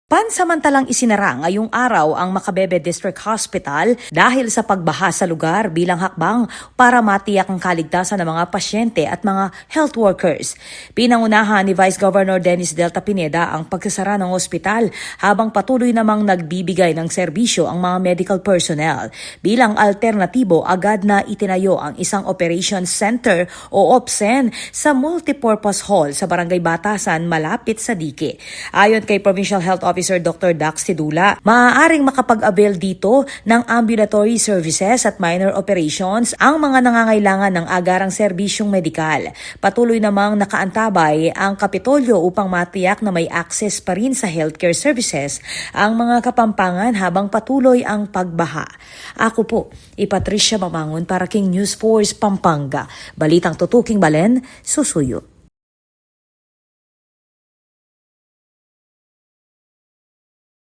Pansamantalang isinara ngayong araw ang Macabebe District Hospital dahil sa pagbaha sa lugar bilang hakbang para matiyak ang kaligtasan ng mga pasyente at mga health workers. Pinangunahan ni Vice Governor Dennis Delta Pineda ang pagsasara ng ospital habang patuloy namang nagbibigay ng serbisyo ang mga medical personnel. Bilang alternatibo, agad na itinayo ang isang operations center o OPSEN sa multipurpose hall sa Barangay Batasan malapit sa Dike. Ayon kay Provincial Health Officer Dr. Dax Tidula, maaaring makapag-avail dito ng ambulatory services at minor operations ang mga nangangailangan ng agarang serbisyong medikal. Patuloy namang nakaantabay ang Kapitolyo upang matiyak na may access pa rin sa healthcare services ang mga Kapampangan habang patuloy ang pagbaha. Ako po, Patricia Mamangon para King News Force Pampanga. Balitang tutuking Balen, susuyo.